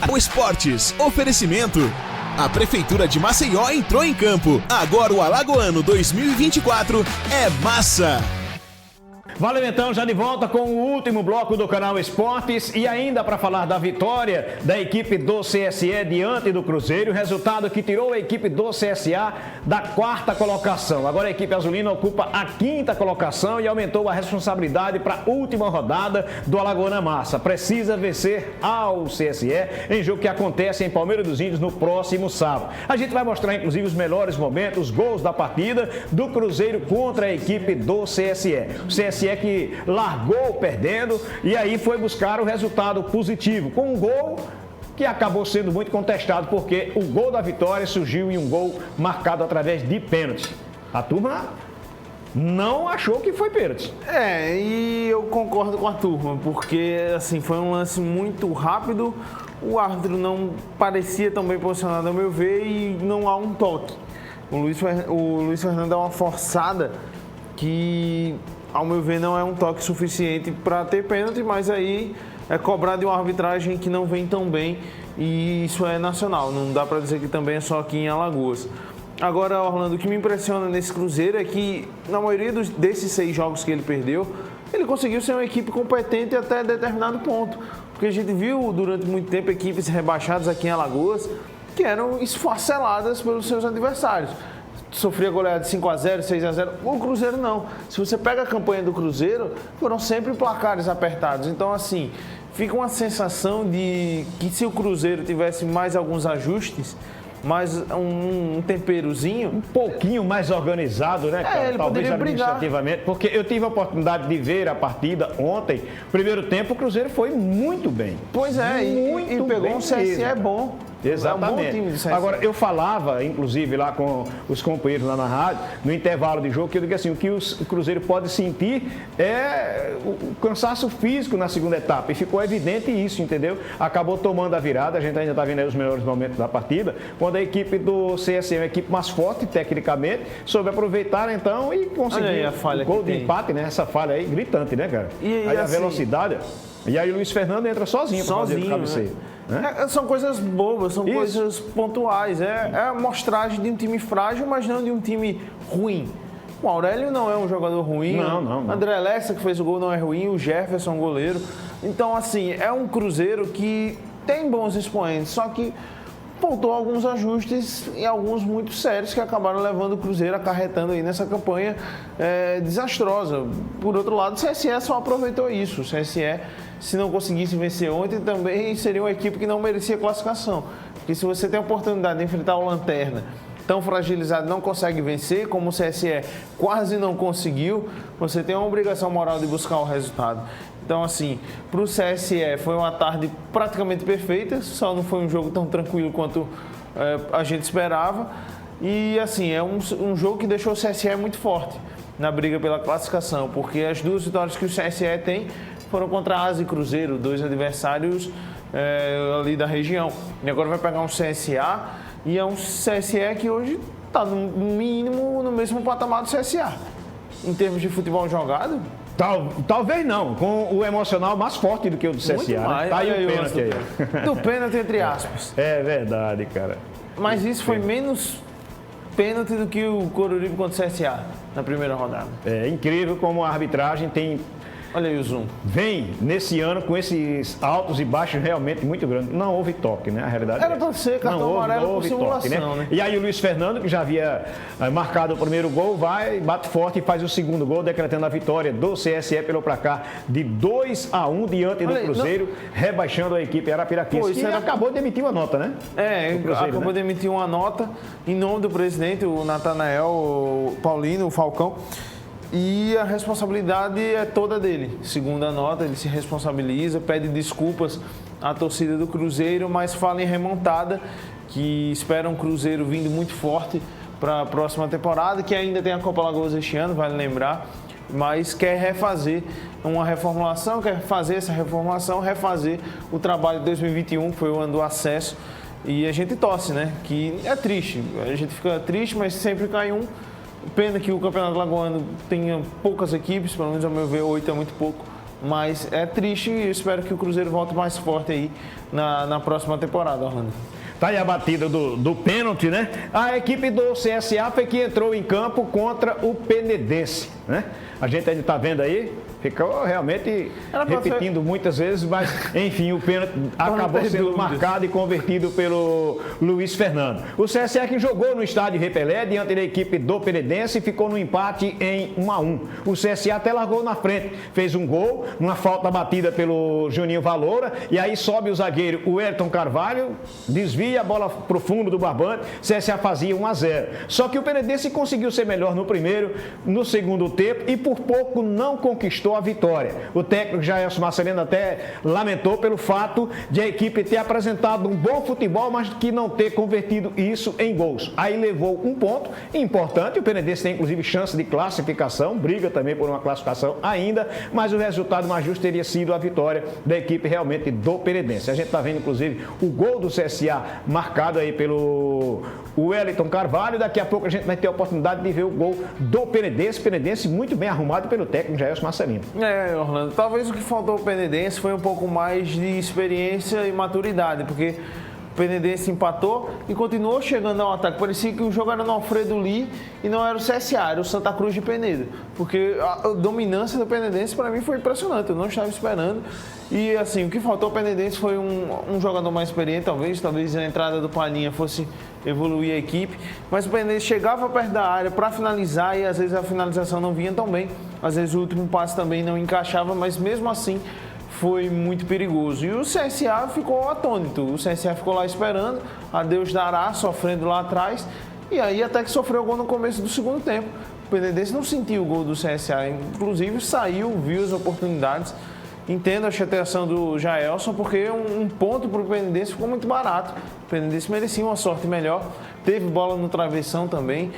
O Esportes, oferecimento. A Prefeitura de Maceió entrou em campo. Agora o Alagoano 2024 é massa. Valeu, então, já de volta com o último bloco do canal Esportes e ainda para falar da vitória da equipe do CSE diante do Cruzeiro, resultado que tirou a equipe do CSA da 4ª colocação. Agora a equipe azulina ocupa a 5ª colocação e aumentou a responsabilidade para a última rodada do Alagoana Massa. Precisa vencer ao CSE em jogo que acontece em Palmeiras dos Índios no próximo sábado. A gente vai mostrar inclusive os melhores momentos, os gols da partida do Cruzeiro contra a equipe do CSE. O CSE que largou perdendo e aí foi buscar o resultado positivo, com um gol que acabou sendo muito contestado, porque o gol da vitória surgiu em um gol marcado através de pênalti. A turma não achou que foi pênalti. E eu concordo com a turma, porque assim, foi um lance muito rápido, o árbitro não parecia tão bem posicionado ao meu ver e não há um toque. O Luiz Fernando dá uma forçada que, ao meu ver, não é um toque suficiente para ter pênalti, mas aí é cobrar de uma arbitragem que não vem tão bem e isso é nacional, não dá para dizer que também é só aqui em Alagoas. Agora, Orlando, o que me impressiona nesse Cruzeiro é que, na maioria desses 6 jogos que ele perdeu, ele conseguiu ser uma equipe competente até determinado ponto. Porque a gente viu durante muito tempo equipes rebaixadas aqui em Alagoas que eram esfaceladas pelos seus adversários. Sofria goleada de 5-0, 6-0. O Cruzeiro não. Se você pega a campanha do Cruzeiro, foram sempre placares apertados. Então, assim, fica uma sensação de que se o Cruzeiro tivesse mais alguns ajustes, mais um temperozinho, um pouquinho mais organizado, né, cara? Ele talvez poderia administrativamente, brigar. Porque eu tive a oportunidade de ver a partida ontem. Primeiro tempo, o Cruzeiro foi muito bem. Pois é, e pegou um CSE mesmo, bom. Exatamente. É um bom time de CSE. Agora, eu falava, inclusive, lá com os companheiros lá na rádio, no intervalo de jogo, que eu digo assim, o que o Cruzeiro pode sentir é o cansaço físico na segunda etapa. E ficou evidente isso, entendeu? Acabou tomando a virada, a gente ainda está vendo aí os melhores momentos da partida, quando a equipe do CSE é uma equipe mais forte, tecnicamente, soube aproveitar, então, e conseguir o gol de empate, né? Essa falha aí, gritante, né, cara? E aí assim, a velocidade... E aí o Luiz Fernando entra sozinho para fazer o cabeceio. Né? São coisas bobas, são coisas pontuais. É a amostragem de um time frágil, mas não de um time ruim. O Aurélio não é um jogador ruim. Não. André Lessa, que fez o gol, não é ruim. O Jefferson, goleiro. Então, assim, é um Cruzeiro que tem bons expoentes, só que faltou alguns ajustes e alguns muito sérios que acabaram levando o Cruzeiro, acarretando aí nessa campanha desastrosa. Por outro lado, o CSE só aproveitou isso. O CSE, se não conseguisse vencer ontem, também seria uma equipe que não merecia classificação. Porque se você tem a oportunidade de enfrentar o Lanterna, tão fragilizado, não consegue vencer, como o CSE quase não conseguiu, você tem uma obrigação moral de buscar o resultado. Então, assim, para o CSE foi uma tarde praticamente perfeita, só não foi um jogo tão tranquilo quanto a gente esperava. E, assim, é um jogo que deixou o CSE muito forte na briga pela classificação, porque as 2 vitórias que o CSE tem foram contra Asa e Cruzeiro, 2 adversários ali da região. E agora vai pegar um CSA, e é um CSE que hoje está, no mínimo, no mesmo patamar do CSA. Em termos de futebol jogado... Talvez não, com o emocional mais forte do que o do CSA. Muito mais, né? Tá aí o pênalti aí. Do pênalti, entre aspas. É verdade, cara. Mas isso foi menos pênalti do que o Coruripe contra o CSA na primeira rodada. É incrível como a arbitragem tem... Olha aí o zoom. Vem nesse ano com esses altos e baixos realmente muito grandes. Não houve toque, né? A realidade era para ser cartão amarelo por simulação, toque, né? E aí o Luiz Fernando, que já havia marcado o primeiro gol, vai, bate forte e faz o segundo gol, decretando a vitória do CSE pelo placar de 2-1 diante do Cruzeiro, rebaixando a equipe arapiraquense, que acabou de emitir uma nota, né? Acabou de emitir uma nota em nome do presidente, o Natanael o Paulino, o Falcão. E a responsabilidade é toda dele. Segundo a nota, ele se responsabiliza, pede desculpas à torcida do Cruzeiro, mas fala em remontada, que espera um Cruzeiro vindo muito forte para a próxima temporada, que ainda tem a Copa Alagoas este ano, vale lembrar, mas quer refazer uma reformulação, quer fazer essa reformulação, refazer o trabalho de 2021, que foi o ano do acesso, e a gente torce, né? Que é triste, a gente fica triste, mas sempre cai um. Pena que o Campeonato Alagoano tenha poucas equipes, pelo menos ao meu ver, 8 é muito pouco, Mas é triste e eu espero que o Cruzeiro volte mais forte aí na próxima temporada, Orlando. Tá aí a batida do pênalti, né? A equipe do CSA foi que entrou em campo contra o Penedense, né? A gente ainda tá vendo aí, ficou realmente repetindo muitas vezes, mas enfim, o pênalti acabou sendo marcado e convertido pelo Luiz Fernando. O CSA que jogou no estádio Repelé diante da equipe do Penedense e ficou no empate em 1-1. O CSA até largou na frente, fez um gol, numa falta batida pelo Juninho Valoura, e aí sobe o zagueiro, o Elton Carvalho, desvia a bola pro fundo do barbante, CSA fazia 1-0. Só que o Penedense conseguiu ser melhor no primeiro, no segundo tempo e por pouco não conquistou a vitória. O técnico Jaelson Marcelino até lamentou pelo fato de a equipe ter apresentado um bom futebol, mas que não ter convertido isso em gols. Aí levou um ponto importante, o Penedense tem inclusive chance de classificação, briga também por uma classificação ainda, mas o resultado mais justo teria sido a vitória da equipe realmente do Penedense. A gente está vendo inclusive o gol do CSA marcado aí pelo Wellington Carvalho, daqui a pouco a gente vai ter a oportunidade de ver o gol do Penedense muito bem arrumado pelo técnico Jaelson Marcelino. Orlando, talvez o que faltou ao Penedense foi um pouco mais de experiência e maturidade, porque o Penedense empatou e continuou chegando ao ataque. Parecia que o jogo era no Alfredo Lee e não era o CSA, era o Santa Cruz de Penedo. Porque a dominância do Penedense para mim foi impressionante, eu não estava esperando. E assim, o que faltou ao Penedense foi um jogador mais experiente, talvez a entrada do Palhinha fosse evoluir a equipe. Mas o Penedense chegava perto da área para finalizar e às vezes a finalização não vinha tão bem. Às vezes o último passe também não encaixava, mas mesmo assim foi muito perigoso. E o CSA ficou atônito, o CSA ficou lá esperando, a Deus dará, sofrendo lá atrás, e aí até que sofreu o gol no começo do segundo tempo. O Penedense não sentiu o gol do CSA, inclusive saiu, viu as oportunidades. Entendo a chateação do Jaelson, porque um ponto para o Penedense ficou muito barato. O Penedense merecia uma sorte melhor. Teve bola no travessão também.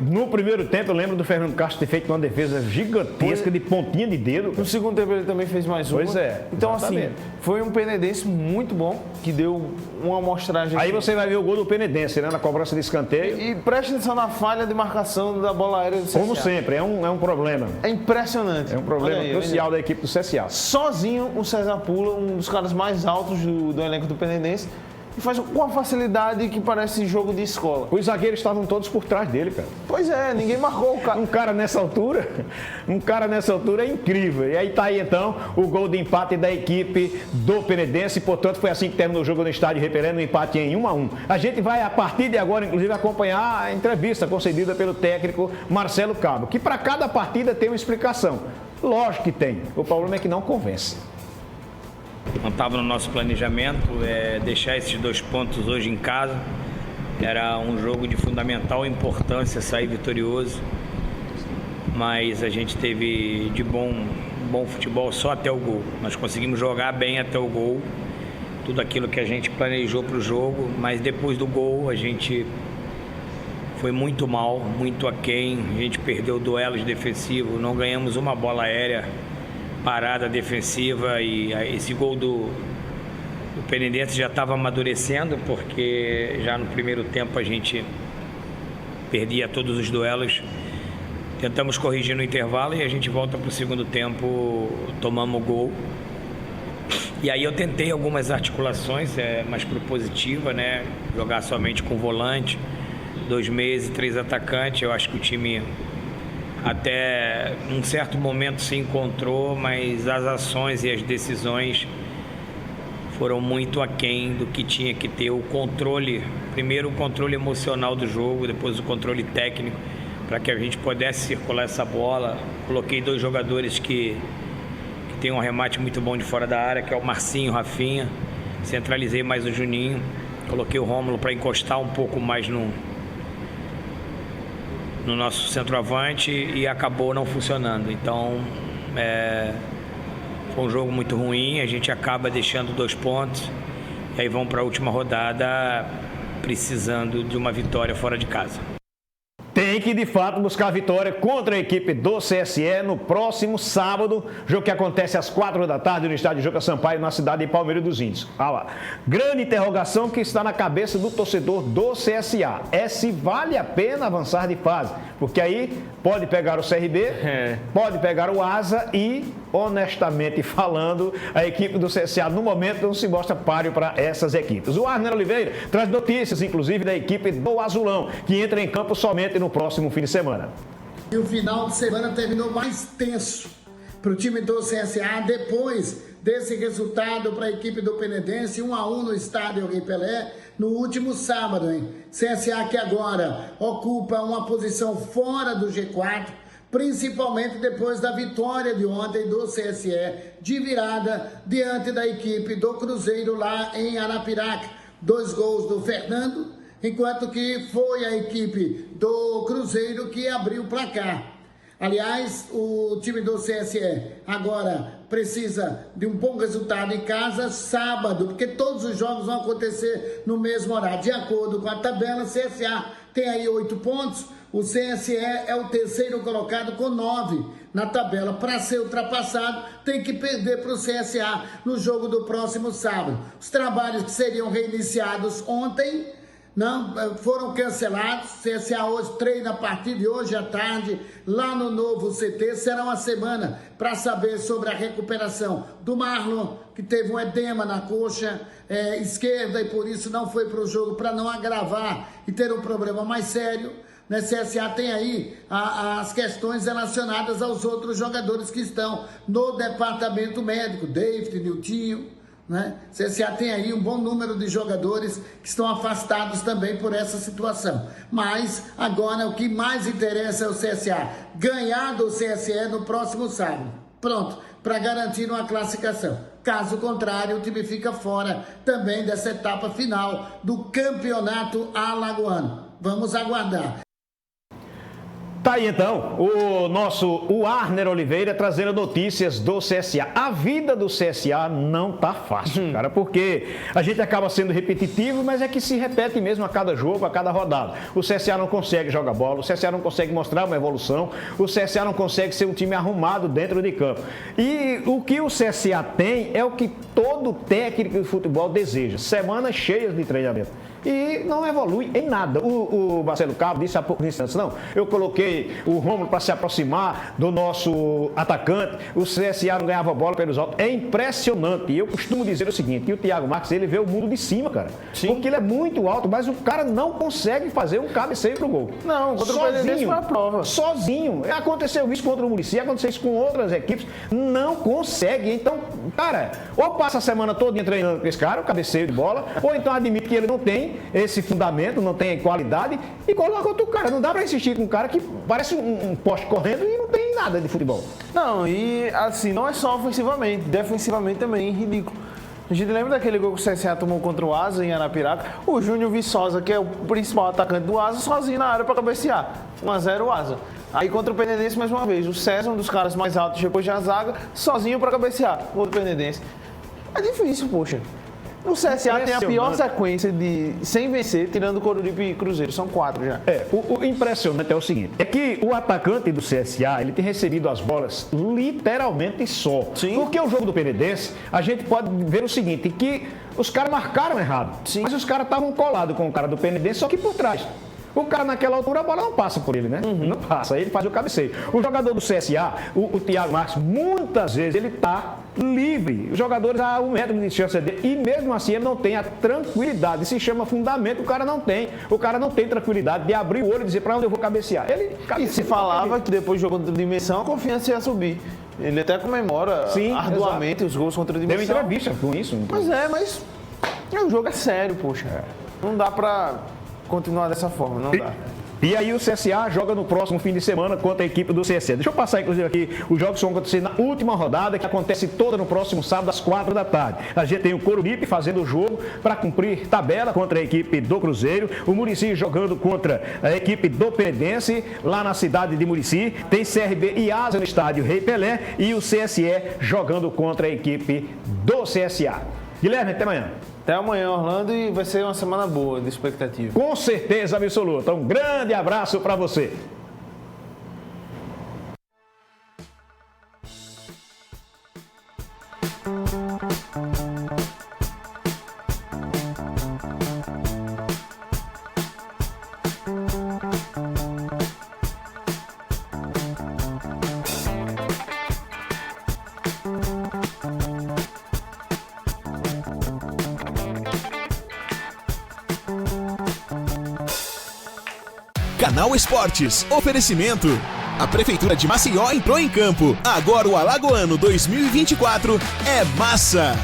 No primeiro tempo, eu lembro do Fernando Castro ter feito uma defesa gigantesca de pontinha de dedo. No segundo tempo ele também fez mais uma. Pois é. Então assim, foi um Penedense muito bom, que deu uma amostragem. Aí você vai ver o gol do Penedense, né, na cobrança de escanteio. E preste atenção na falha de marcação da bola aérea do CSA. Como sempre, é um problema. É impressionante. É um problema crucial da equipe do CSA. Sozinho o César Pula, um dos caras mais altos do elenco do Penedense, e faz com uma facilidade que parece jogo de escola. Os zagueiros estavam todos por trás dele, cara. Pois é, ninguém marcou o cara. Um cara nessa altura é incrível. E aí tá aí então o gol de empate da equipe do Penedense. Portanto, foi assim que terminou o jogo no estádio Repelé, no empate em 1-1. A gente vai, a partir de agora, inclusive, acompanhar a entrevista concedida pelo técnico Marcelo Cabo, que para cada partida tem uma explicação. Lógico que tem. O problema é que não convence. Não estava no nosso planejamento deixar esses 2 pontos hoje em casa. Era um jogo de fundamental importância sair vitorioso, mas a gente teve de bom futebol só até o gol. Nós conseguimos jogar bem até o gol, tudo aquilo que a gente planejou para o jogo, mas depois do gol a gente foi muito mal, muito aquém. A gente perdeu duelos defensivos, não ganhamos uma bola aérea parada defensiva, e esse gol do Penedense já estava amadurecendo, porque já no primeiro tempo a gente perdia todos os duelos. Tentamos corrigir no intervalo e a gente volta para o segundo tempo, tomamos o gol. E aí eu tentei algumas articulações mais propositivas, né? Jogar somente com volante, 2 meias e 3 atacantes. Eu acho que o time até num certo momento se encontrou, mas as ações e as decisões foram muito aquém do que tinha que ter. O controle, primeiro o controle emocional do jogo, depois o controle técnico, para que a gente pudesse circular essa bola. Coloquei 2 jogadores que tem um remate muito bom de fora da área, que é o Marcinho e o Rafinha. Centralizei mais o Juninho, coloquei o Rômulo para encostar um pouco mais no nosso centroavante, e acabou não funcionando. Então foi um jogo muito ruim. A gente acaba deixando 2 pontos e aí vamos para a última rodada precisando de uma vitória fora de casa. Tem tem que de fato buscar a vitória contra a equipe do CSE no próximo sábado, jogo que acontece às 4 da tarde no estádio Juca Sampaio, na cidade de Palmeiras dos Índios. Ah lá. Grande interrogação que está na cabeça do torcedor do CSA é se vale a pena avançar de fase, porque aí pode pegar o CRB, pode pegar o Asa e, honestamente falando, a equipe do CSA no momento não se mostra páreo para essas equipes. O Arner Oliveira traz notícias, inclusive, da equipe do Azulão, que entra em campo somente no próximo fim de semana. E o final de semana terminou mais tenso para o time do CSA, depois desse resultado para a equipe do Penedense, 1-1 no estádio Rei Pelé, no último sábado, hein? CSA que agora ocupa uma posição fora do G4, principalmente depois da vitória de ontem do CSE, de virada diante da equipe do Cruzeiro lá em Arapiraca. 2 gols do Fernando, enquanto que foi a equipe do Cruzeiro que abriu o placar. Aliás, o time do CSE agora precisa de um bom resultado em casa sábado, porque todos os jogos vão acontecer no mesmo horário. De acordo com a tabela, o CSA tem aí 8 pontos, o CSE é o terceiro colocado com 9 na tabela. Para ser ultrapassado, tem que perder para o CSA no jogo do próximo sábado. Os trabalhos que seriam reiniciados ontem não foram cancelados. CSA hoje treina a partir de hoje à tarde lá no novo CT. Será uma semana para saber sobre a recuperação do Marlon, que teve um edema na coxa esquerda e por isso não foi para o jogo, para não agravar e ter um problema mais sério. CSA tem aí as questões relacionadas aos outros jogadores que estão no departamento médico, David, Niltinho. CSA tem aí um bom número de jogadores que estão afastados também por essa situação. Mas agora o que mais interessa é o CSA ganhar do CSE no próximo sábado. Pronto, para garantir uma classificação. Caso contrário, o time fica fora também dessa etapa final do campeonato alagoano. Vamos aguardar. Tá aí então, o Arner Oliveira trazendo notícias do CSA. A vida do CSA não tá fácil, cara, porque a gente acaba sendo repetitivo, mas é que se repete mesmo a cada jogo, a cada rodada. O CSA não consegue jogar bola, o CSA não consegue mostrar uma evolução, o CSA não consegue ser um time arrumado dentro de campo. E o que o CSA tem é o que todo técnico de futebol deseja, semanas cheias de treinamento. E não evolui em nada. O Marcelo Cabo disse há poucos instantes, não, eu coloquei o Rômulo para se aproximar do nosso atacante, o CSA não ganhava bola pelos altos. É impressionante. E eu costumo dizer o seguinte, e o Thiago Marques, ele vê o mundo de cima, cara. Sim. Porque ele é muito alto, mas o cara não consegue fazer um cabeceio pro gol. Não, contra o Penedense foi a prova. Sozinho. Aconteceu isso contra o Muricy, aconteceu isso com outras equipes. Não consegue. Então, cara, ou passa a semana toda treinando com esse cara, o cabeceio de bola, ou então admite que ele não tem esse fundamento, não tem qualidade e coloca outro cara. Não dá pra insistir com um cara que parece um poste correndo e não tem nada de futebol. Não, e assim, não é só ofensivamente, defensivamente também é ridículo. A gente lembra daquele gol que o CSA tomou contra o Asa em Arapiraca? O Júnior Viçosa, que é o principal atacante do Asa, sozinho na área pra cabecear. 1-0 o Asa. Aí contra o Penedense mais uma vez, o César, um dos caras mais altos depois da zaga, sozinho pra cabecear contra o Penedense. É difícil, poxa. O CSA tem a pior sequência de sem vencer, tirando o Coruripe e Cruzeiro. São 4 já. O impressionante é o seguinte, é que o atacante do CSA, ele tem recebido as bolas literalmente só. Sim. Porque o jogo do Penedense, a gente pode ver o seguinte, que os caras marcaram errado. Sim. Mas os caras estavam colados com o cara do Penedense, só que por trás. O cara naquela altura, a bola não passa por ele, né? Não passa, ele faz o cabeceio. O jogador do CSA, o Thiago Marques, muitas vezes ele tá livre. Os jogadores há 1 metro de distância dele e mesmo assim ele não tem a tranquilidade. Se chama fundamento, o cara não tem. O cara não tem tranquilidade de abrir o olho e dizer pra onde eu vou cabecear. Ele cabeceia. E se falava que depois do jogo contra a Dimensão, a confiança ia subir. Ele até comemora arduamente os gols contra a Dimensão. Deu entrevista com isso. Mas o jogo é sério, poxa. Não dá pra continuar dessa forma, não dá. E aí o CSA joga no próximo fim de semana contra a equipe do CSE. Deixa eu passar, inclusive, aqui os jogos que vão acontecer na última rodada, que acontece toda no próximo sábado, às 4 da tarde. A gente tem o Coruripe fazendo o jogo para cumprir tabela contra a equipe do Cruzeiro. O Muricy jogando contra a equipe do Penedense, lá na cidade de Muricy. Tem CRB e Asa no estádio Rei Pelé. E o CSE jogando contra a equipe do CSA. Guilherme, até amanhã. Até amanhã, Orlando, e vai ser uma semana boa de expectativa. Com certeza absoluta. Um grande abraço para você. Canal Esportes, oferecimento. A Prefeitura de Maceió entrou em campo. Agora o Alagoano 2024 é massa.